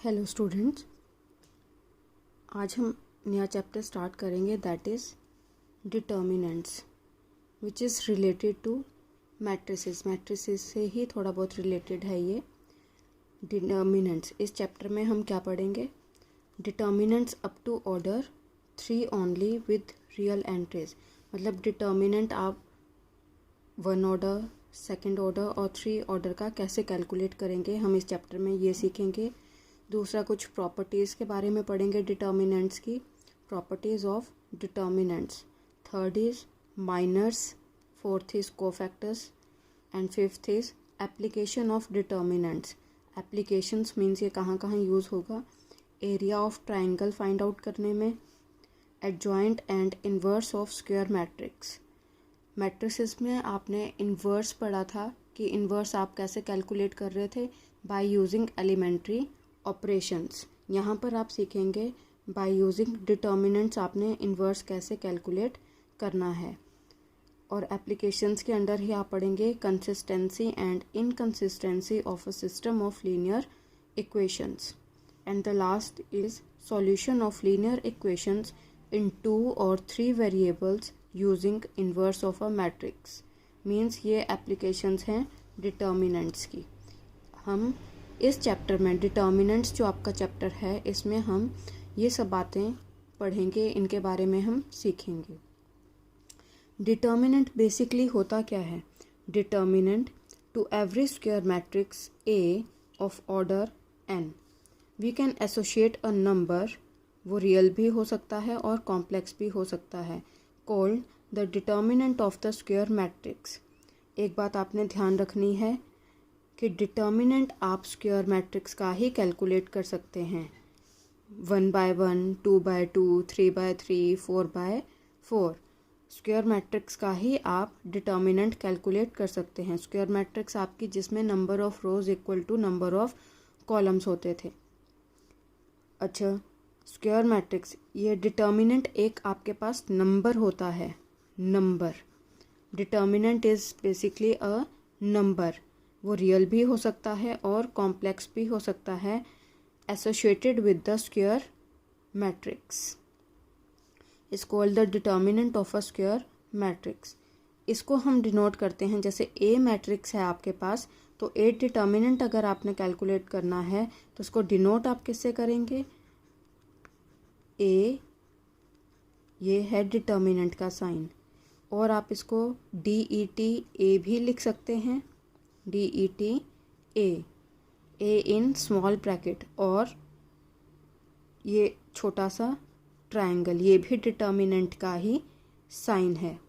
Hello students, आज हम नया चैप्टर स्टार्ट करेंगे that is determinants which is related to matrices से ही थोड़ा बहुत रिलेटेड है ये डिटर्मिनेंट्स। इस चैप्टर में हम क्या पढ़ेंगे? Determinants up to order 3 only with real entries. मतलब डिटर्मिनेंट आप 1 ऑर्डर, 2nd ऑर्डर और 3 ऑर्डर का कैसे कैलकुलेट करेंगे, हम इस चैप्टर में ये सीखेंगे। दूसरा कुछ प्रॉपर्टीज़ के बारे में पढ़ेंगे डिटर्मिनेंट्स की, properties of determinants. Third is minors, fourth is cofactors and fifth is application of determinants. Applications means ये कहाँ कहाँ यूज़ होगा? Area of triangle find out करने में, adjoint and inverse of square matrix. Matrices में आपने inverse पढ़ा था कि इन्वर्स आप कैसे कैलकुलेट कर रहे थे, बाय यूजिंग एलिमेंट्री ऑपरेशंस। यहाँ पर आप सीखेंगे बाय यूजिंग डिटर्मिनेंट्स आपने इन्वर्स कैसे कैलकुलेट करना है। और एप्लीकेशंस के अंडर ही आप पढ़ेंगे consistency and inconsistency of a system of linear equations. And the last is solution of linear equations in 2 or 3 variables using inverse of a matrix. Means ये applications हैं determinants की। हम इस चैप्टर में determinants जो आपका चैप्टर है इसमें हम ये सब बातें पढ़ेंगे, इनके बारे में हम सीखेंगे। डिटर्मिनेंट बेसिकली होता क्या है? Determinant to every square matrix A of order n we can associate a number, वो रियल भी हो सकता है और कॉम्प्लेक्स भी हो सकता है, called the determinant of the square matrix. एक बात आपने ध्यान रखनी है कि डिटर्मिनेंट आप स्क्वायर मैट्रिक्स का ही कैलकुलेट कर सकते हैं। 1/1, 2/2, 3/3, 4/4 स्क्वायर मैट्रिक्स का ही आप डिटर्मिनेंट कैलकुलेट कर सकते हैं। स्क्वायर मैट्रिक्स आपकी जिसमें number of rows equal to number of columns होते थे। अच्छा, स्क्वायर मैट्रिक्स ये डिटर्मिनेंट एक आपके पास नंबर होता है, number. Determinant is basically a number, वो रियल भी हो सकता है और कॉम्प्लेक्स भी हो सकता है, associated with the square matrix is called the determinant of a square matrix. इसको हम डिनोट करते हैं, जैसे ए मैट्रिक्स है आपके पास, तो ए डिटर्मिनेंट अगर आपने कैलकुलेट करना है तो उसको डिनोट आप किससे करेंगे? ए, ये है डिटर्मिनेंट का साइन, और आप इसको DET भी लिख सकते हैं, DET A in small bracket, और ये छोटा सा ट्रायंगल, ये भी डिटर्मिनेंट का ही साइन है।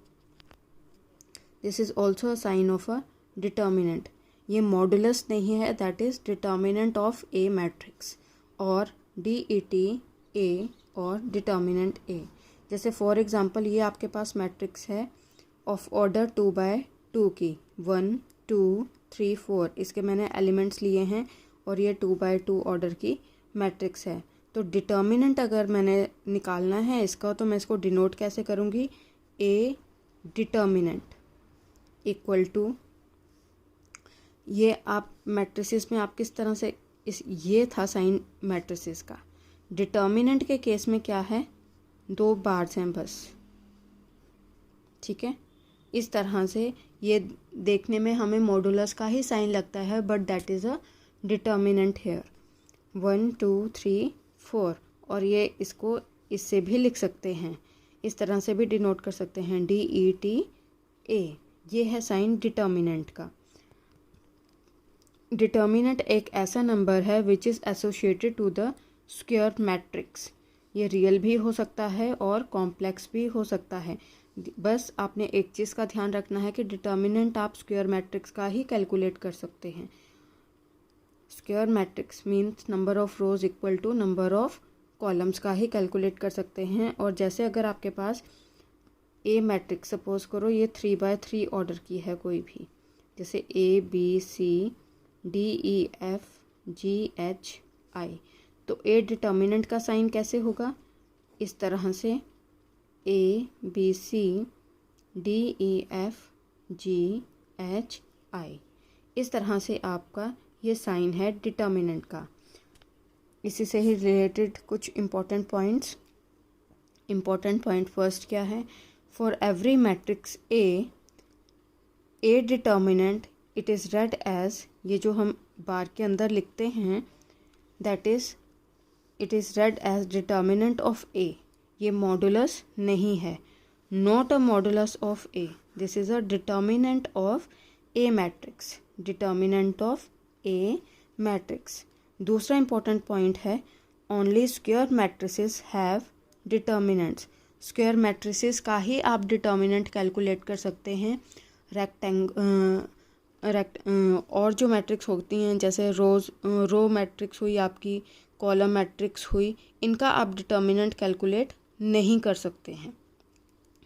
This is also a sign of a determinant. ये मॉडुलस नहीं है, that is determinant of a matrix, और DET ए और डिटर्मिनेंट ए। जैसे फॉर एग्जांपल ये आपके पास मैट्रिक्स है ऑफ ऑर्डर 2/2 की, 1 2 3 4, इसके मैंने एलिमेंट्स लिए हैं और ये 2/2 ऑर्डर की मैट्रिक्स है। तो डिटर्मिनेंट अगर मैंने निकालना है इसका, तो मैं इसको डिनोट कैसे करूँगी? ए डिटर्मिनेंट इक्वल टू, ये आप मैट्रिसेस में आप किस तरह से ये था साइन मैट्रिसेस का। डिटर्मिनेंट के केस में क्या है? 2 बार्स हैं बस, ठीक है। इस तरह से ये देखने में हमें मॉडुलस का ही साइन लगता है, but that is a determinant here. 1 2 3 4, और ये इसको इससे भी लिख सकते हैं, इस तरह से भी डिनोट कर सकते हैं, DET ए। ये है साइन डिटर्मिनेंट का। डिटर्मिनेंट एक ऐसा नंबर है which is associated to the square matrix. ये रियल भी हो सकता है और कॉम्प्लेक्स भी हो सकता है। बस आपने एक चीज़ का ध्यान रखना है कि डिटर्मिनेंट आप स्क्वायर मैट्रिक्स का ही कैलकुलेट कर सकते हैं। Square matrix means number of rows equal to number of columns का ही कैलकुलेट कर सकते हैं। और जैसे अगर आपके पास ए मैट्रिक्स, सपोज करो ये 3/3 ऑर्डर की है कोई भी, जैसे ABCDEFGHI, तो ए डिटर्मिनेंट का साइन कैसे होगा? इस तरह से ABCDEFGHI, इस तरह से आपका ये साइन है डिटर्मिनेंट का। इसी से ही रिलेटेड कुछ important points. Important point first क्या है, for every matrix a determinant it is read as, ये जो हम बार के अंदर लिखते हैं, that is it is read as determinant of A, ये मॉडुलस नहीं है, not a modulus of A, this is a determinant of a matrix, determinant of a matrix. दूसरा इंपॉर्टेंट पॉइंट है, only square matrices have determinants, square matrices का ही आप determinant calculate कर सकते हैं। और जो मैट्रिक्स होती हैं जैसे रो मैट्रिक्स हुई आपकी, कॉलम मैट्रिक्स हुई, इनका आप डिटर्मिनेंट कैलकुलेट नहीं कर सकते हैं।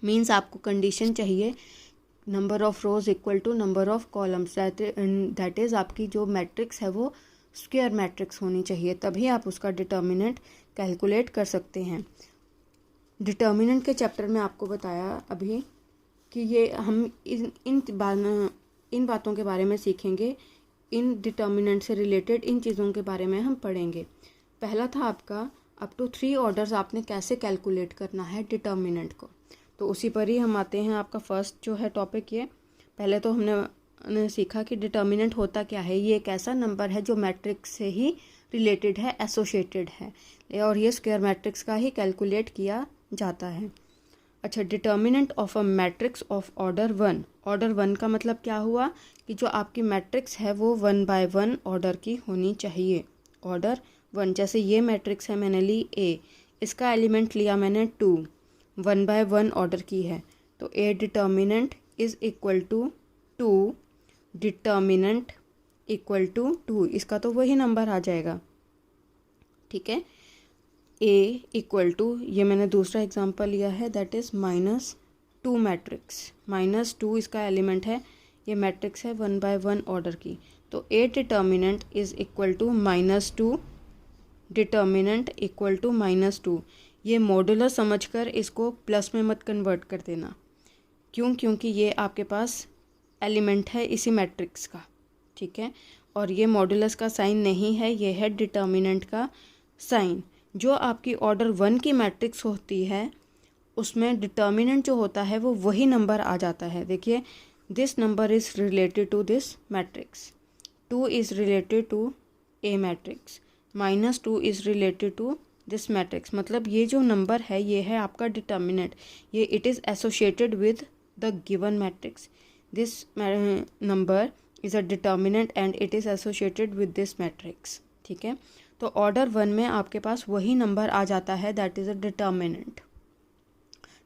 मीन्स आपको कंडीशन चाहिए number of rows equal to number of columns, that is आपकी जो मैट्रिक्स है वो स्क्वायर मैट्रिक्स होनी चाहिए, तभी आप उसका डिटर्मिनेंट कैलकुलेट कर सकते हैं। डिटर्मिनेंट के चैप्टर में आपको बताया अभी कि ये हम इन बातों के बारे में सीखेंगे, इन डिटर्मिनेंट से रिलेटेड इन चीज़ों के बारे में हम पढ़ेंगे। पहला था आपका अप टू 3 ऑर्डर्स आपने कैसे कैलकुलेट करना है डिटर्मिनेंट को, तो उसी पर ही हम आते हैं। आपका फर्स्ट जो है टॉपिक ये, पहले तो हमने सीखा कि डिटर्मिनेंट होता क्या है, ये एक ऐसा नंबर है जो मैट्रिक्स से ही रिलेटेड है, एसोसिएटेड है, और ये स्क्वायर मैट्रिक्स का ही कैलकुलेट किया जाता है। अच्छा, determinant of a matrix of order 1, order 1 का मतलब क्या हुआ कि जो आपकी मैट्रिक्स है वो 1 बाय 1 ऑर्डर की होनी चाहिए, ऑर्डर 1। जैसे ये मैट्रिक्स है मैंने ली ए, इसका एलिमेंट लिया मैंने 2, 1 बाय 1 ऑर्डर की है, तो A determinant is equal to 2, determinant equal to 2, इसका तो वही नंबर आ जाएगा, ठीक है। ए इक्वल टू, ये मैंने दूसरा एग्जांपल लिया है, दैट इज़ -2 मैट्रिक्स, -2 इसका एलिमेंट है, ये मैट्रिक्स है 1 बाय 1 ऑर्डर की, तो A determinant is equal to -2, determinant equal to -2। ये मॉडुलर समझकर इसको प्लस में मत कन्वर्ट कर देना, क्यों, क्योंकि ये आपके पास एलिमेंट है इसी मैट्रिक्स का, ठीक है, और ये मॉडुलस का साइन नहीं है, ये है डिटर्मिनेंट का साइन। जो आपकी ऑर्डर 1 की मैट्रिक्स होती है उसमें डिटर्मिनेंट जो होता है वो वही नंबर आ जाता है। देखिए, this number is related to this matrix, 2 is related to A matrix, -2 is related to this matrix, मतलब ये जो नंबर है ये है आपका डिटर्मिनेंट, ये it is associated with the given matrix, this number is a determinant and it is associated with this matrix, ठीक है। तो ऑर्डर 1 में आपके पास वही नंबर आ जाता है, that is a determinant.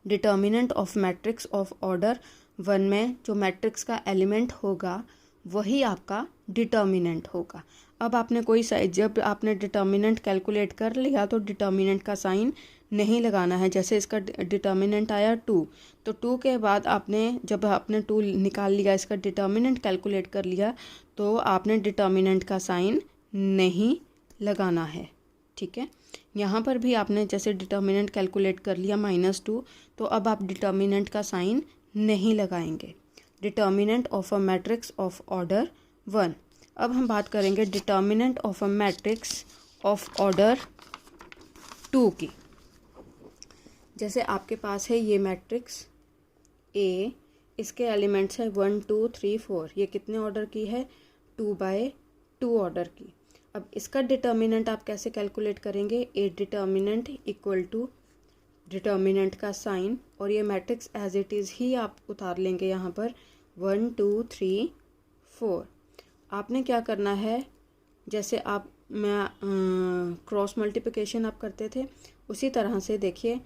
Determinant of matrix of order 1 में जो मैट्रिक्स का एलिमेंट होगा वही आपका डिटर्मिनेंट होगा। अब आपने कोई जब आपने डिटर्मिनेंट कैलकुलेट कर लिया तो डिटर्मिनेंट का साइन नहीं लगाना है। जैसे इसका डिटर्मिनेंट आया 2, तो 2 के बाद आपने जब आपने 2 निकाल लिया, इसका डिटर्मिनेंट कैलकुलेट कर लिया, तो आपने डिटर्मिनेंट का साइन नहीं लगाना है, ठीक है। यहाँ पर भी आपने जैसे डिटर्मिनेंट कैलकुलेट कर लिया -2, तो अब आप डिटर्मिनेंट का साइन नहीं लगाएंगे। Determinant of a matrix of order 1। अब हम बात करेंगे determinant of a matrix of order 2 की। जैसे आपके पास है ये मैट्रिक्स ए, इसके एलिमेंट्स है 1 2 3 4, ये कितने ऑर्डर की है, 2 बाय 2 ऑर्डर की। अब इसका डिटर्मिनेंट आप कैसे कैलकुलेट करेंगे, A determinant equal to determinant का साइन, और ये मैट्रिक्स एज इट इज़ ही आप उतार लेंगे यहाँ पर 1 2 3 4। आपने क्या करना है, जैसे आप क्रॉस मल्टीप्लिकेशन आप करते थे उसी तरह से देखिए,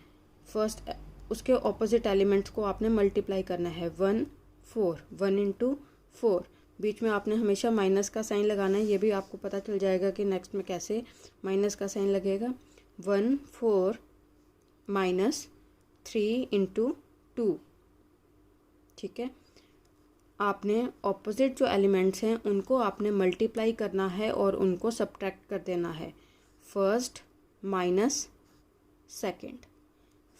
फर्स्ट उसके ऑपोजिट एलिमेंट्स को आपने मल्टीप्लाई करना है, 1 4, 1 इंटू 4, बीच में आपने हमेशा माइनस का साइन लगाना है, ये भी आपको पता चल जाएगा कि नेक्स्ट में कैसे माइनस का साइन लगेगा। 1 4 -3 इंटू 2, ठीक है। आपने ऑपोजिट जो एलिमेंट्स हैं उनको आपने मल्टीप्लाई करना है और उनको सब्ट्रैक्ट कर देना है, first minus second,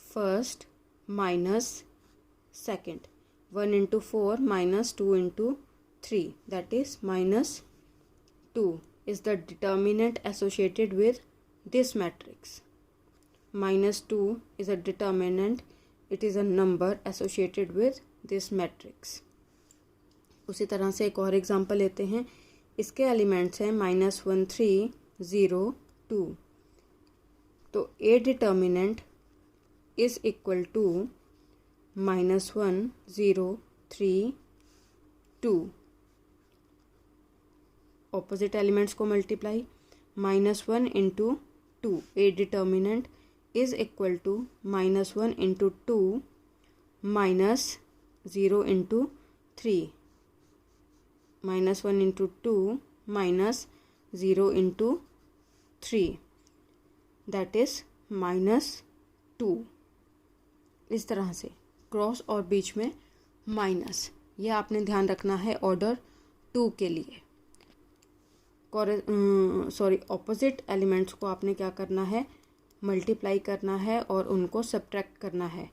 first minus second, 1 into 4 -2 into 3, that is -2 is the determinant associated with this matrix. -2 is a determinant. It is a number associated with this matrix. उसी तरह से एक और एग्जांपल लेते हैं. इसके एलिमेंट्स हैं -1 3 0 2. तो A determinant is equal to -1 0 3 2. Opposite elements को multiply. -1 into 2. A determinant is equal to -1 into 2 -0 into 3. -1 into 2 -0 into 3, that is -2. इस तरह से क्रॉस और बीच में माइनस, ये आपने ध्यान रखना है ऑर्डर 2 के लिए. ऑपोजिट एलिमेंट्स को आपने क्या करना है, मल्टीप्लाई करना है और उनको सब्ट्रैक्ट करना है.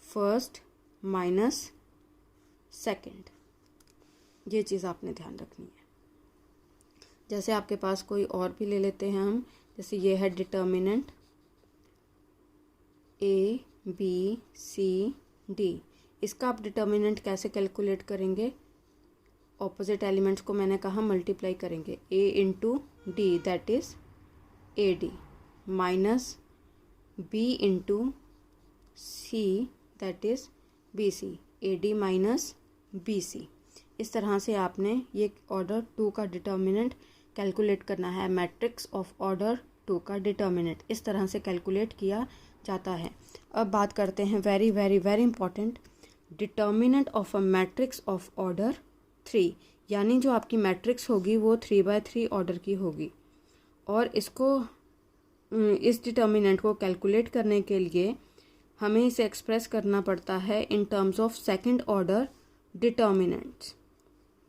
फर्स्ट माइनस सेकंड, ये चीज़ आपने ध्यान रखनी है. जैसे आपके पास कोई और भी ले लेते हैं हम, जैसे ये है determinant A B C D. इसका आप डिटर्मिनेंट कैसे कैलकुलेट करेंगे, ऑपोजिट एलिमेंट्स को मैंने कहा मल्टीप्लाई करेंगे. A into D that is AD minus B into C that is BC. AD minus BC. इस तरह से आपने ये ऑर्डर 2 का डिटर्मिनेंट कैलकुलेट करना है. मैट्रिक्स ऑफ ऑर्डर 2 का डिटर्मिनेंट इस तरह से कैलकुलेट किया जाता है. अब बात करते हैं very very very important, determinant of a matrix of order 3. यानी जो आपकी मैट्रिक्स होगी वो 3/3 ऑर्डर की होगी. और इसको इस डिटर्मिनेंट को कैलकुलेट करने के लिए हमें इसे एक्सप्रेस करना पड़ता है in terms of second order determinants.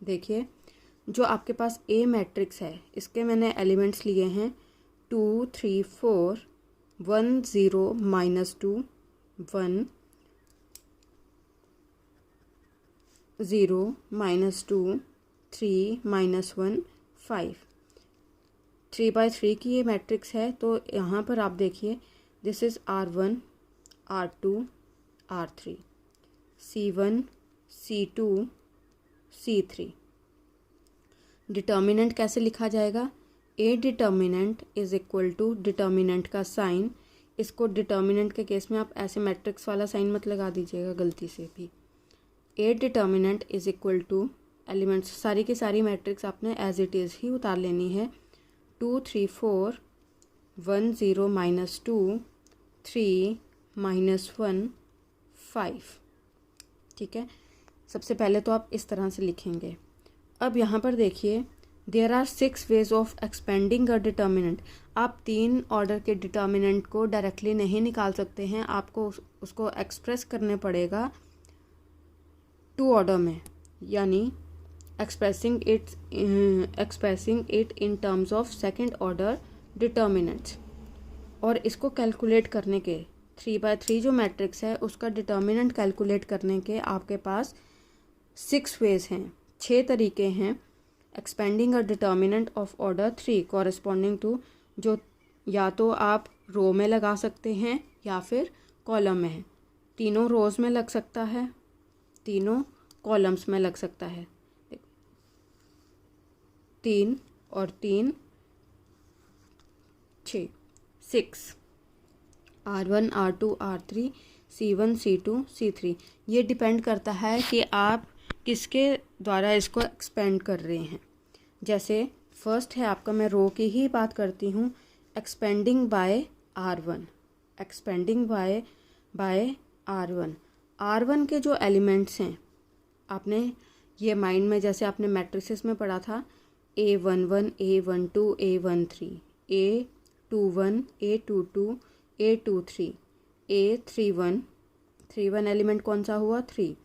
देखिए, जो आपके पास A मैट्रिक्स है, इसके मैंने एलिमेंट्स लिए हैं 2 3 4 1 0 -2 1 0 -2 3 -1 5. 3/3 की ये मैट्रिक्स है. तो यहाँ पर आप देखिए, this is R1 R2 R3 C1 C2 C3. Determinant कैसे लिखा जाएगा, A determinant is equal to determinant का साइन. इसको डिटर्मिनेंट के केस में आप ऐसे मैट्रिक्स वाला साइन मत लगा दीजिएगा गलती से भी. A determinant is equal two elements, सारी की सारी मैट्रिक्स आपने एज इट इज़ ही उतार लेनी है. 2 3 4 1 0 -2 3 -1 5. ठीक है, सबसे पहले तो आप इस तरह से लिखेंगे. अब यहाँ पर देखिए, there are 6 ways of expanding a determinant. आप 3 ऑर्डर के डिटर्मिनेंट को डायरेक्टली नहीं निकाल सकते हैं, आपको उसको एक्सप्रेस करने पड़ेगा 2 ऑर्डर में, यानी expressing it in terms of second order determinants. और इसको कैलकुलेट करने के 3/3 जो मैट्रिक्स है उसका डिटर्मिनेंट कैलकुलेट करने के आपके पास 6 वेज हैं, 6 तरीके हैं expanding a determinant of order 3 corresponding to, जो या तो आप रो में लगा सकते हैं या फिर कॉलम में है. तीनों रोज़ में लग सकता है, तीनों कॉलम्स में लग सकता है. 3 और 3 6 R1 R2 R3 C1 C2 C3. ये डिपेंड करता है कि आप किसके द्वारा इसको एक्सपेंड कर रहे हैं. जैसे फर्स्ट है आपका, मैं रो की ही बात करती हूँ, expanding by R1. Expanding by R1. R1 के जो एलिमेंट्स हैं आपने ये माइंड में, जैसे आपने मैट्रिसेस में पढ़ा था, A11 A12 A13 A21 A22 A23 A31 element कौन सा हुआ 3,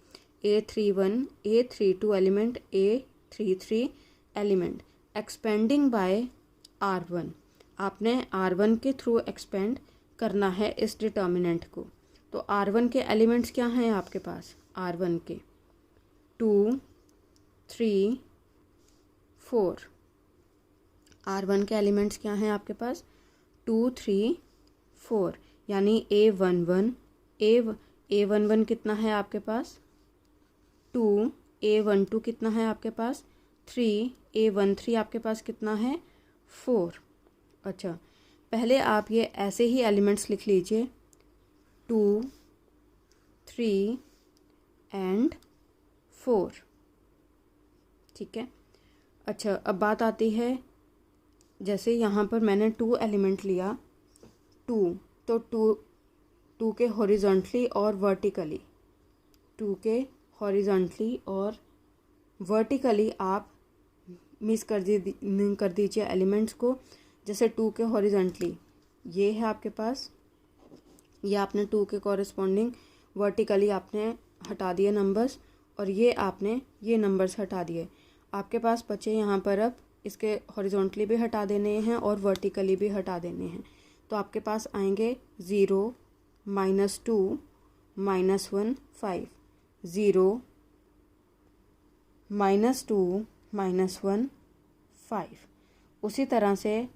A31 A32 element A33 element. Expanding by R1, आपने R1 के थ्रू एक्सपेंड करना है इस डिटर्मिनेंट को. तो R1 के एलिमेंट्स क्या हैं आपके पास, R1 के 2 3 4. R1 के एलिमेंट्स क्या हैं आपके पास, 2 3 4, यानी A11 A11 कितना है आपके पास 2, A12 कितना है आपके पास 3, A13 आपके पास कितना है 4। अच्छा, पहले आप ये ऐसे ही एलिमेंट्स लिख लीजिए 2 3 एंड 4, ठीक है। अच्छा, अब बात आती है, जैसे यहाँ पर मैंने 2 एलिमेंट लिया 2, तो 2 के हॉरिजॉन्टली और वर्टिकली 2 के हॉरिजॉन्टली और वर्टिकली आप मिस कर दीजिए एलिमेंट्स को। जैसे 2 के हॉरिजॉन्टली ये है आपके पास, ये आपने 2 के कॉरेस्पॉन्डिंग वर्टिकली आपने हटा दिए नंबर्स, और ये आपने ये नंबर्स हटा दिए। आपके पास बचे यहाँ पर अब इसके हॉरिजॉन्टली भी हटा देने हैं और वर्टिकली भी हटा देने हैं। तो आपके पास आएंगे 0 -2 -1 5, 0 -2 -1 5। उसी तरह से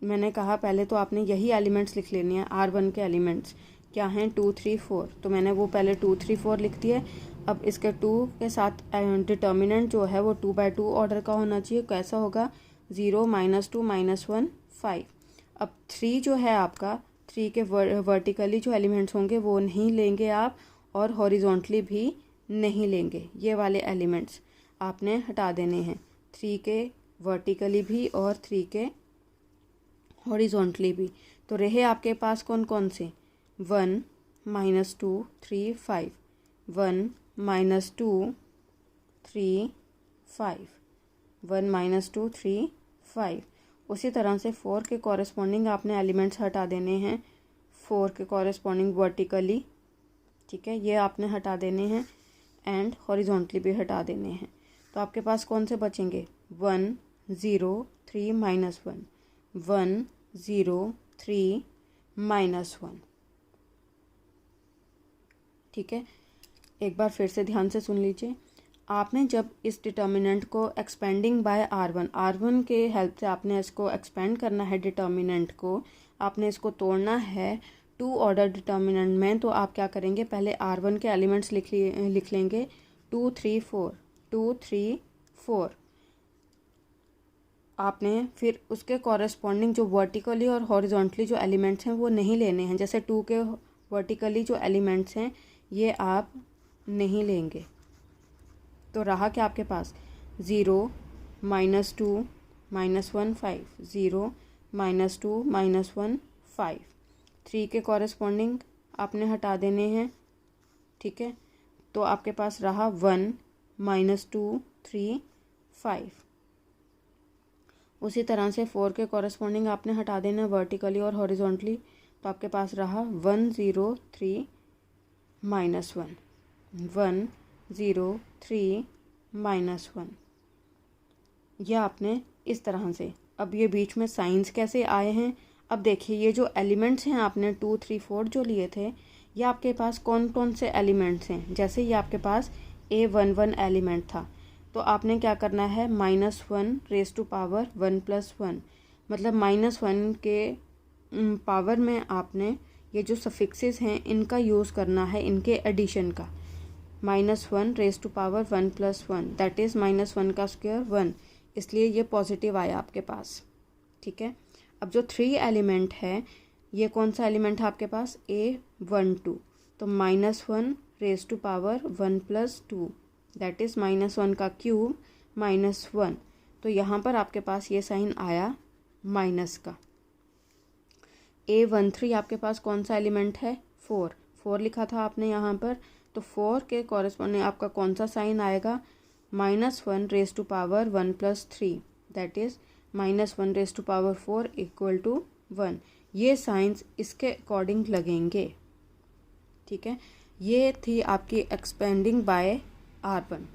मैंने कहा पहले तो आपने यही एलिमेंट्स लिख लेने हैं। R1 के एलिमेंट्स क्या हैं 2 3 4, तो मैंने वो पहले 2 3 4 लिख दिए। अब इसके 2 के साथ डिटर्मिनेंट जो है वो 2/2 ऑर्डर का होना चाहिए। कैसा होगा 0 -2 -1 5। अब 3 जो है आपका 3 के वर्टिकली जो एलिमेंट्स होंगे वो नहीं लेंगे आप, और हॉरिजॉन्टली भी नहीं लेंगे। ये वाले एलिमेंट्स आपने हटा देने हैं, 3 के वर्टिकली भी और 3 के हॉरिजॉन्टली भी। तो रहे आपके पास कौन कौन से 1 -2 3 5, 1 -2 3 5, 1 -2 3 5। उसी तरह से 4 के कॉरेस्पॉन्डिंग आपने एलिमेंट्स हटा देने हैं, 4 के कॉरेस्पॉन्डिंग वर्टिकली, ठीक है, ये आपने हटा देने हैं, एंड हॉरिजॉन्टली भी हटा देने हैं। तो आपके पास कौन से बचेंगे 1 0 3 -1, 1 0 3 -1, ठीक है। एक बार फिर से ध्यान से सुन लीजिए। आपने जब इस डिटर्मिनेंट को एक्सपेंडिंग बाय R1 के हेल्प से आपने इसको एक्सपेंड करना है, डिटर्मिनेंट को आपने इसको तोड़ना है 2 ऑर्डर डिटर्मिनेंट में, तो आप क्या करेंगे पहले R1 के एलिमेंट्स लिख लेंगे 2 3 4 2 3 4। आपने फिर उसके कॉरेस्पॉन्डिंग जो वर्टिकली और हॉरिजॉन्टली जो एलिमेंट्स हैं वो नहीं लेने हैं। जैसे 2 के वर्टिकली जो एलिमेंट्स हैं ये आप नहीं लेंगे। तो रहा क्या आपके पास 0 -2 -1 5, 0 -2 -1 5। 3 के कॉरेस्पॉन्डिंग आपने हटा देने हैं, ठीक है। तो आपके पास रहा 1 -2 3 5। उसी तरह से 4 के कॉरेस्पॉन्डिंग आपने हटा देना वर्टिकली और हॉरिजॉन्टली, तो आपके पास रहा 1 0 3 -1, 1 0 3 -1। यह आपने इस तरह से। अब ये बीच में साइंस कैसे आए हैं, अब देखिए ये जो एलिमेंट्स हैं आपने 2 3 4 जो लिए थे, ये आपके पास कौन कौन से एलिमेंट्स हैं। जैसे ये आपके पास A11 एलिमेंट था, तो आपने क्या करना है -1 रेज़ टू पावर 1 + 1, मतलब -1 के पावर में आपने ये जो सफिक्सेस हैं इनका यूज़ करना है, इनके एडिशन का। -1 raise to power 1 + 1 that is -1 का स्क्वायर 1, इसलिए ये पॉजिटिव आया आपके पास, ठीक है। अब जो 3 एलिमेंट है, ये कौन सा एलिमेंट है आपके पास A12, तो -1 raise to power 1 + 2 that is -1 का क्यूब -1, तो यहाँ पर आपके पास ये साइन आया माइनस का। A13 आपके पास कौन सा एलिमेंट है 4 लिखा था आपने यहाँ पर, तो 4 के कॉरेस्पॉन्डिंग आपका कौन सा साइन आएगा -1 raise to power 1 + 3 that is -1 raise to power 4 = 1। ये साइंस इसके अकॉर्डिंग लगेंगे, ठीक है। ये थी आपकी एक्सपेंडिंग बाय R1।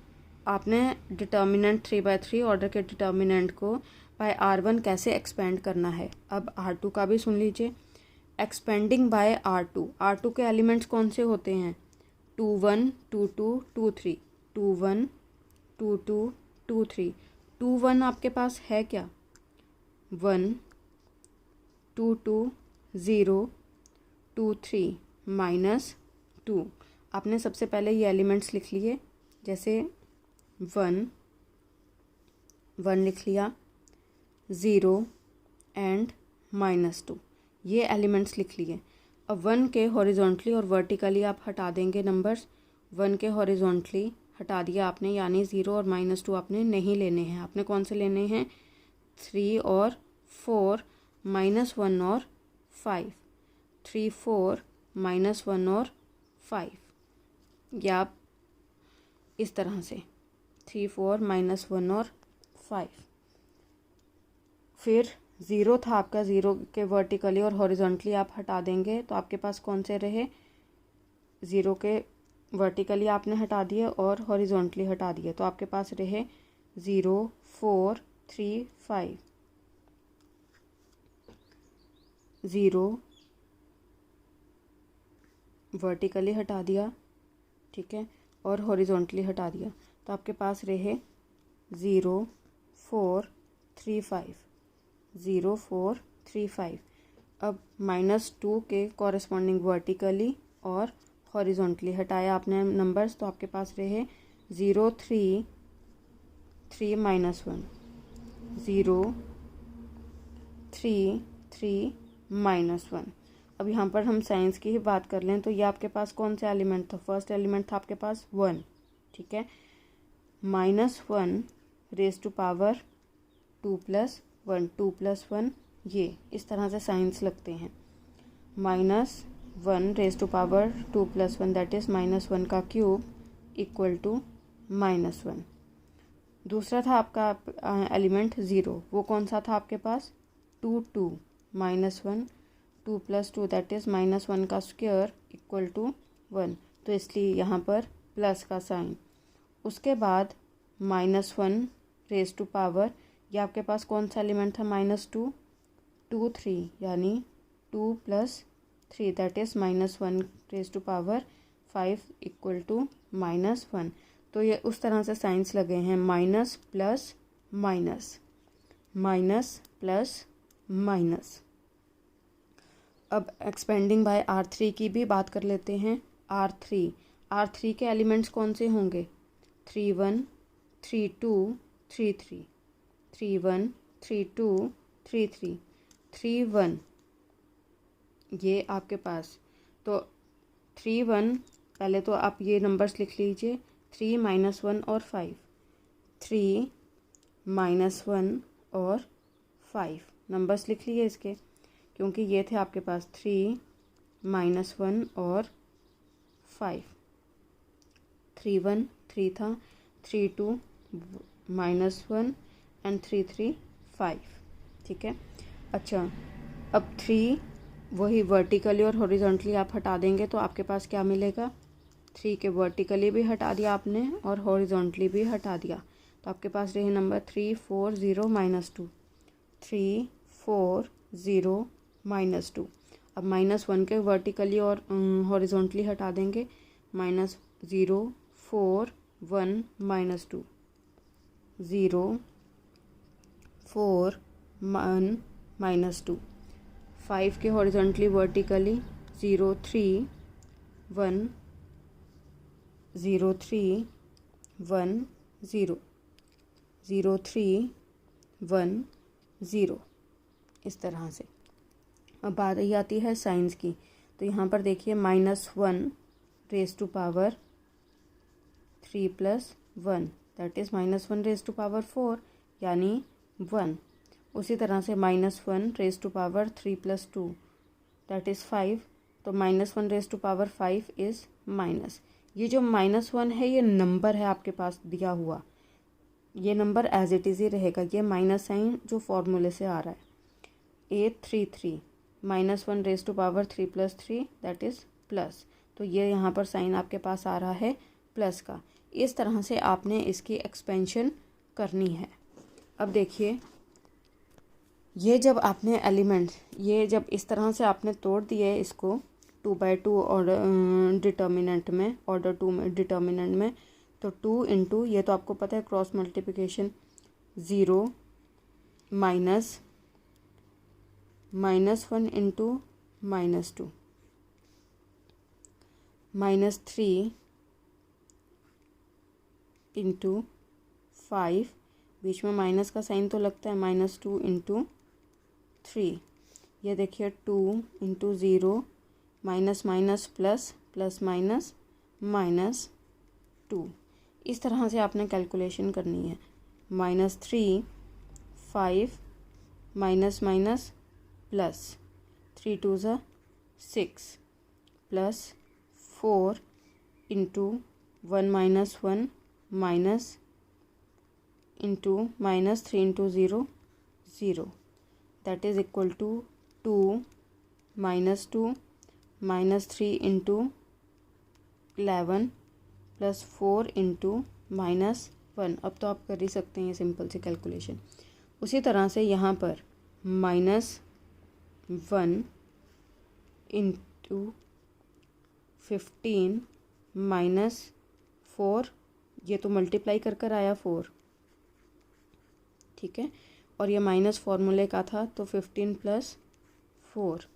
आपने डिटर्मिनेंट 3/3 ऑर्डर के डिटर्मिनेंट को बाय R1 कैसे एक्सपेंड करना है। अब R2 का भी सुन लीजिए। एक्सपेंडिंग बाय R2 के एलिमेंट्स कौन से होते हैं 2 1 2 2 2 3, 2 1 2 2 2 3। 2 1 आपके पास है क्या 1 2 2 0 2 3 -2। आपने सबसे पहले ये एलिमेंट्स लिख लिए, जैसे 1 1 लिख लिया, 0 एंड -2, ये एलिमेंट्स लिख लिए। अब 1 के हॉरिजॉन्टली और वर्टिकली आप हटा देंगे नंबर्स। 1 के हॉरिजॉन्टली हटा दिया आपने, यानी 0 और -2 आपने नहीं लेने हैं। आपने कौन से लेने हैं? 3 और 4, -1 और 5। 3 4 -1 और 5, या आप इस तरह से 3 4 -1 और 5। फिर 0 था आपका, 0 के वर्टिकली और हॉरिजॉन्टली आप हटा देंगे तो आपके पास कौन से रहे? 0 के वर्टिकली आपने हटा दिए और हॉरिजॉन्टली हटा दिए, तो आपके पास रहे 0 4 3 5। 0 वर्टिकली हटा दिया, ठीक है, और हॉरिजॉन्टली हटा दिया, तो आपके पास रहे 0 4 3 5। 0 4 3 5। अब -2 के कॉरेस्पॉन्डिंग वर्टिकली और हॉरिजॉन्टली हटाया आपने नंबर्स, तो आपके पास रहे 0 3 3 -1, 0 3 3 -1। अब यहाँ पर हम साइंस की ही बात कर लें तो ये आपके पास कौन सा एलिमेंट था? फर्स्ट एलिमेंट था आपके पास 1, ठीक है। -1 रेज टू पावर 2 + 1, 2 + 1, ये इस तरह से साइंस लगते हैं। -1 raise to power 2 + 1, that is -1 का क्यूब इक्वल टू -1। दूसरा था आपका एलिमेंट 0, वो कौन सा था आपके पास? 2 2 -1 2 + 2, दैट इज़ -1 का स्क्वायर इक्वल टू 1, तो इसलिए यहाँ पर प्लस का साइन। उसके बाद -1 रेज टू पावर, ये आपके पास कौन सा एलिमेंट था? -2 2 3, यानी 2 + 3, that is -1 raise to power 5 equal to -1। तो ये उस तरह से साइंस लगे हैं, minus plus minus, minus plus minus. अब एक्सपेंडिंग बाय R3 की भी बात कर लेते हैं। R3 के एलिमेंट्स कौन से होंगे? 3 1 3 2 3 3, 3 1 3 2 3 3, 3 1, ये आपके पास। तो 3 1, पहले तो आप ये नंबर्स लिख लीजिए, 3 -1 और 5, 3 -1 और 5 नंबर्स लिख लिए इसके, क्योंकि ये थे आपके पास 3 -1 और 5। 3 1 3 था, 3 2 -1 एंड 3 3 5, ठीक है। अच्छा, अब 3 वही वर्टिकली और हॉरिजॉन्टली आप हटा देंगे तो आपके पास क्या मिलेगा? 3 के वर्टिकली भी हटा दिया आपने और हॉरिजॉन्टली भी हटा दिया, तो आपके पास रहे नंबर 3 4 0 -2, 3 4 0 -2। अब -1 के वर्टिकली और हॉरिजॉन्टली हटा देंगे, -0 4 1 -2, 0 4 1 -2। 5 के हॉरिजॉन्टली वर्टिकली 0 3 1 0 3 1 0, 0 3 1 0, इस तरह से। अब बात ही आती है साइंस की, तो यहाँ पर देखिए -1 raise to power 3 + 1, that is -1 raise to power 4, यानी 1। उसी तरह से -1 raise to power 3 + 2, that is 5, तो -1 raise to power 5 is minus. ये जो -1 है ये नंबर है आपके पास दिया हुआ, ये नंबर एज इट इज़ ही रहेगा, ये माइनस साइन जो फॉर्मूले से आ रहा है। 833 -1 raise to power 3 + 3, that is plus, तो ये यहाँ पर साइन आपके पास आ रहा है प्लस का। इस तरह से आपने इसकी एक्सपेंशन करनी है। अब देखिए, ये जब आपने एलिमेंट, ये जब इस तरह से आपने तोड़ दिए इसको 2/2 और डिटर्मिनेंट में, ऑर्डर 2 में डिटर्मिनेंट में, तो 2 × ये तो आपको पता है क्रॉस मल्टीप्लिकेशन, 0 - -1 इंटू -2, -3 इंटू 5, बीच में माइनस का साइन तो लगता है, -2 इंटू 3, ये देखिए 2 into 0, minus minus plus, plus minus -2। इस तरह से आपने कैलकुलेशन करनी है। -3, 5, माइनस माइनस प्लस, 3 2 ज़ा 6, plus 4 into 1 -1 minus into -3 into 0 0, that is equal to 2 -2 -3 into 11 plus 4 into -1। अब तो आप कर ही सकते हैं ये सिंपल सी कैलकुलेशन। उसी तरह से यहाँ पर -1 इंटू 15 -4, ये तो मल्टीप्लाई कर आया 4, ठीक है, और ये माइनस फॉर्मूले का था तो 15 प्लस 4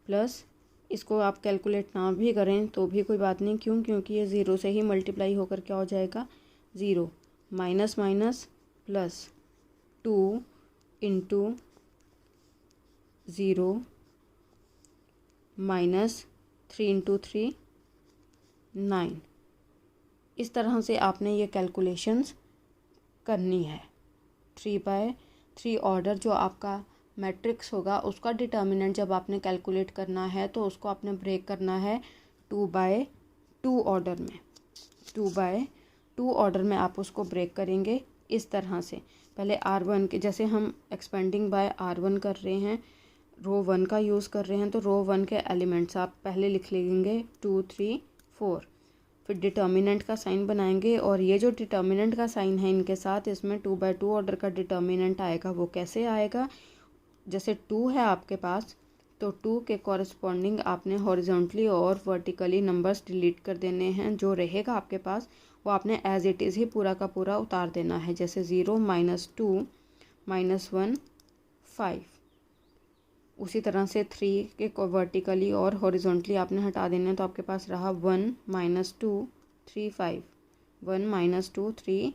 प्लस, इसको आप कैलकुलेट ना भी करें तो भी कोई बात नहीं, क्योंकि ये 0 से ही मल्टीप्लाई होकर क्या हो जाएगा 0, minus minus plus 2 into 0 -3 into 3 9। इस तरह से आपने ये कैलकुलेशंस करनी है। 3/3 ऑर्डर जो आपका मैट्रिक्स होगा उसका डिटर्मिनेंट जब आपने कैलकुलेट करना है तो उसको आपने ब्रेक करना है 2/2 ऑर्डर में। 2/2 ऑर्डर में आप उसको ब्रेक करेंगे इस तरह से। पहले R1 के, जैसे हम एक्सपेंडिंग बाय R1 कर रहे हैं, रो 1 का यूज़ कर रहे हैं, तो रो 1 के एलिमेंट्स आप पहले लिख लेंगे 2 3 4, फिर डिटर्मिनेंट का साइन बनाएंगे, और ये जो डिटर्मिनेंट का साइन है इनके साथ, इसमें 2/2 ऑर्डर का डिटर्मिनेंट आएगा। वो कैसे आएगा, जैसे 2 है आपके पास तो 2 के कॉरस्पॉन्डिंग आपने हॉरिजॉन्टली और वर्टिकली नंबर्स डिलीट कर देने हैं। जो रहेगा आपके पास वो आपने एज इट इज़ ही पूरा का पूरा उतार देना है, जैसे 0 -2 -1 5। उसी तरह से 3 के वर्टिकली और हॉरिजॉन्टली आपने हटा देने हैं, तो आपके पास रहा 1 -2 3 5, 1 -2 3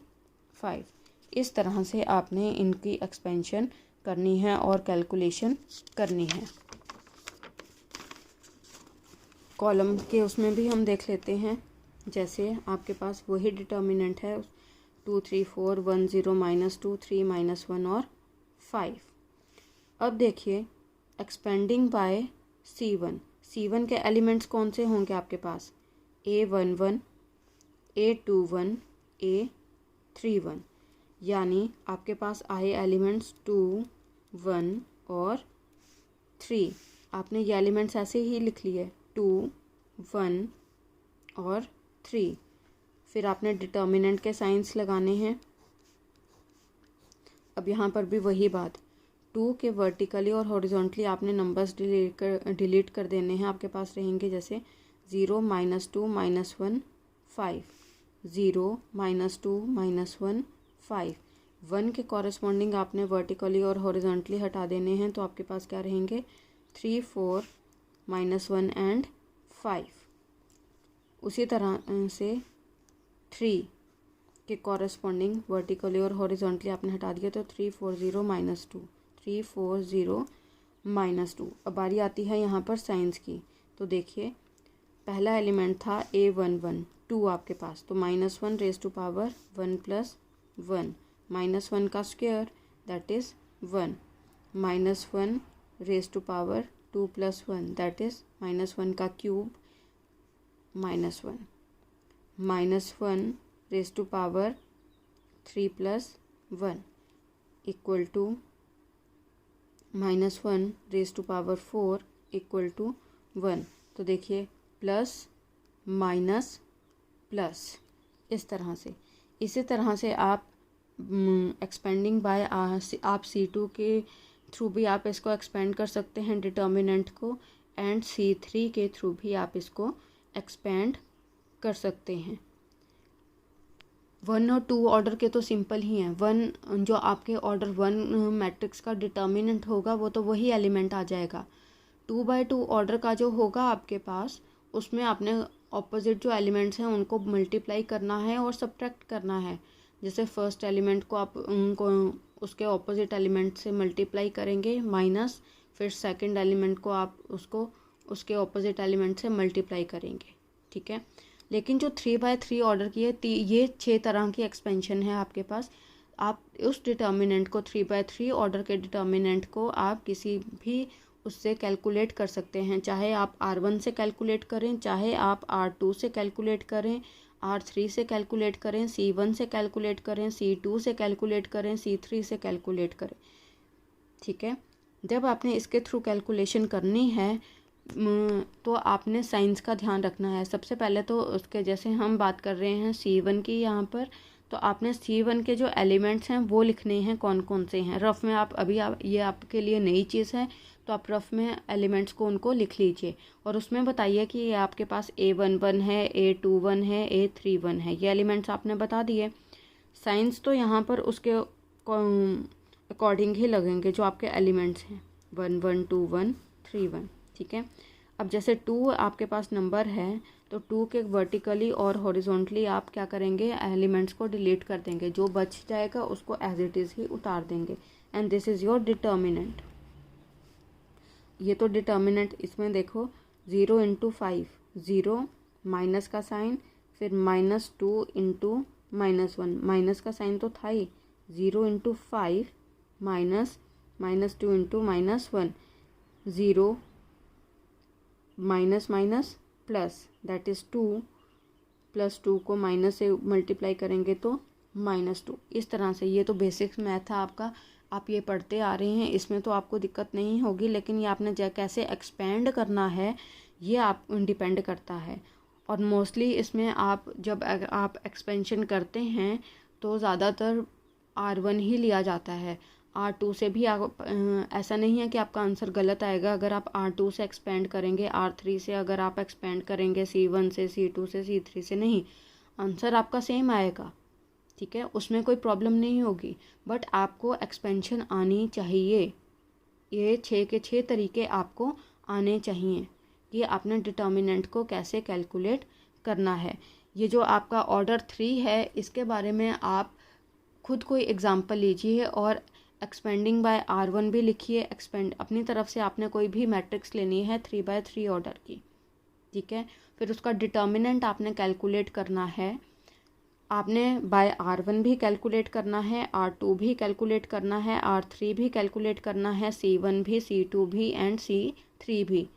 5। इस तरह से आपने इनकी एक्सपेंशन करनी है और कैलकुलेशन करनी है। कॉलम के उसमें भी हम देख लेते हैं, जैसे आपके पास वही डिटर्मिनेंट है 2 3 4 1 0 -2 3 -1 और 5। अब देखिए एक्सपेंडिंग बाय C1 के एलिमेंट्स कौन से होंगे आपके पास, A11 A21 A31, यानी आपके पास आए एलिमेंट्स 2 1 और 3। आपने ये एलिमेंट्स ऐसे ही लिख लिए 2 1 और 3, फिर आपने डिटर्मिनेंट के साइंस लगाने हैं। अब यहाँ पर भी वही बात, 2 के वर्टिकली और हॉरिजॉन्टली आपने नंबर्स डिलीट कर देने हैं। आपके पास रहेंगे जैसे 0 -2 -1 5, 0 -2 -1 5। 1 के कॉरस्पॉन्डिंग आपने वर्टिकली और हॉरिजॉन्टली हटा देने हैं, तो आपके पास क्या रहेंगे 3 4 -1 एंड 5। उसी तरह से 3 के कॉरस्पॉन्डिंग वर्टिकली और हॉरिजॉन्टली आपने हटा दिया, तो 3 4 0 -2 3 4 0 -2। अब बारी आती है यहाँ पर साइंस की, तो देखिए पहला एलिमेंट था A11 2 आपके पास, तो -1 रेज़ टू पावर 1 + 1, -1 का square that is 1, -1 raise to power 2 + 1 that is -1 का cube -1, -1 raise to power 3 + 1 equal to -1 raise to power 4 equal to 1। तो देखिए प्लस माइनस प्लस, इस तरह से। इसी तरह से आप एक्सपेंडिंग बाय आप C2 के थ्रू भी आप इसको एक्सपेंड कर सकते हैं डिटर्मिनेंट को, एंड C3 के थ्रू भी आप इसको एक्सपेंड कर सकते हैं। 1 और 2 ऑर्डर के तो सिंपल ही हैं। 1 जो आपके ऑर्डर 1 मैट्रिक्स का डिटर्मिनेंट होगा वो तो वही एलिमेंट आ जाएगा। 2/2 ऑर्डर का जो होगा आपके पास, उसमें आपने ऑपोजिट जो एलिमेंट्स हैं उनको मल्टीप्लाई करना है और सब्ट्रैक्ट करना है। जैसे फर्स्ट एलिमेंट को आप उनको उसके ऑपोजिट एलिमेंट से मल्टीप्लाई करेंगे माइनस, फिर सेकंड एलिमेंट को आप उसको उसके ऑपोजिट एलिमेंट से मल्टीप्लाई करेंगे, ठीक है। लेकिन जो 3/3 ऑर्डर की है, ये 6 तरह की एक्सपेंशन है आपके पास। आप उस डिटर्मिनेंट को 3/3 ऑर्डर के डिटर्मिनेंट को आप किसी भी उससे कैलकुलेट कर सकते हैं। चाहे आप R1 से कैलकुलेट करें, चाहे आप R2 से कैलकुलेट करें, R3 से कैलकुलेट करें, C1 से कैलकुलेट करें, C2 से कैलकुलेट करें, C3 से कैलकुलेट करें, ठीक है। जब आपने इसके थ्रू कैलकुलेशन करनी है तो आपने साइंस का ध्यान रखना है। सबसे पहले तो उसके, जैसे हम बात कर रहे हैं C1 की यहाँ पर, तो आपने C1 के जो एलिमेंट्स हैं वो लिखने हैं कौन कौन से हैं। रफ़ में ये आपके लिए नई चीज़ है, तो आप रफ़ में एलिमेंट्स को उनको लिख लीजिए और उसमें बताइए कि ये आपके पास A11 है, A21 है, A31 है। ये एलिमेंट्स आपने बता दिए। साइंस तो यहाँ पर उसके अकॉर्डिंग ही लगेंगे जो आपके एलिमेंट्स हैं, 1 1 2 1 3 1, ठीक है। अब जैसे 2 आपके पास नंबर है, तो 2 के वर्टिकली और हॉरिजॉन्टली आप क्या करेंगे, एलिमेंट्स को डिलीट कर देंगे। जो बच जाएगा उसको एज इट इज़ ही उतार देंगे। And this is your determinant. ये तो डिटर्मिनेंट, इसमें देखो 0 × 5, 0 माइनस का साइन, फिर -2 × -1, माइनस का साइन तो था ही, 0 × 5 minus -2 × -1, 0 minus minus plus, that is 2, +2 को माइनस से मल्टीप्लाई करेंगे तो -2। इस तरह से, ये तो बेसिक्स मैथ है आपका, आप ये पढ़ते आ रहे हैं, इसमें तो आपको दिक्कत नहीं होगी। लेकिन ये आपने कैसे एक्सपेंड करना है ये आप डिपेंड करता है। और मोस्टली इसमें आप जब आप एक्सपेंशन करते हैं तो ज़्यादातर R1 ही लिया जाता है। R2 से भी ऐसा नहीं है कि आपका आंसर गलत आएगा अगर आप R2 से एक्सपेंड करेंगे, R3 से अगर आप एक्सपेंड करेंगे, C1 से, C2 से, C3 से, नहीं, आंसर आपका सेम आएगा, ठीक है। उसमें कोई प्रॉब्लम नहीं होगी। बट आपको एक्सपेंशन आनी चाहिए। ये 6 के 6 तरीके आपको आने चाहिए कि आपने डिटर्मिनेंट को कैसे कैलकुलेट करना है। ये जो आपका ऑर्डर 3 है, इसके बारे में आप खुद कोई एग्जांपल लीजिए और एक्सपेंडिंग बाय R1 भी लिखिए। एक्सपेंड अपनी तरफ से आपने कोई भी मैट्रिक्स लेनी है 3/3 ऑर्डर की, ठीक है। फिर उसका डिटर्मिनेंट आपने कैलकुलेट करना है। आपने बाय R1 भी कैलकुलेट करना है, R2 भी कैलकुलेट करना है, R3 भी कैलकुलेट करना है, C1 भी, C2 भी एंड C3 भी।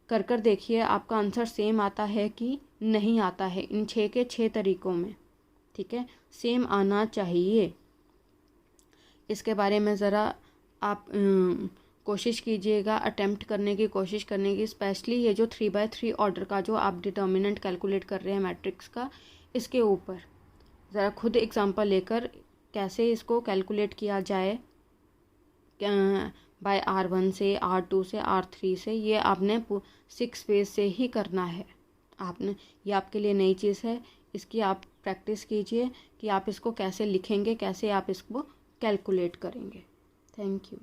कर देखिए आपका आंसर सेम आता है कि नहीं आता है इन 6 के 6 तरीकों में, ठीक है। सेम आना चाहिए। इसके बारे में ज़रा आप कोशिश कीजिएगा, अटेम्प्ट करने की कोशिश करने की। स्पेशली ये जो 3/3 ऑर्डर का जो आप डिटर्मिनेंट कैलकुलेट कर रहे हैं मैट्रिक्स का, इसके ऊपर ज़रा खुद एग्जांपल लेकर कैसे इसको कैलकुलेट किया जाए बाय R1 से, R2 से, R3 से, ये आपने 6 वेज से ही करना है। आपने, ये आपके लिए नई चीज़ है, इसकी आप प्रैक्टिस कीजिए कि आप इसको कैसे लिखेंगे, कैसे आप इसको कैलकुलेट करेंगे। Thank you.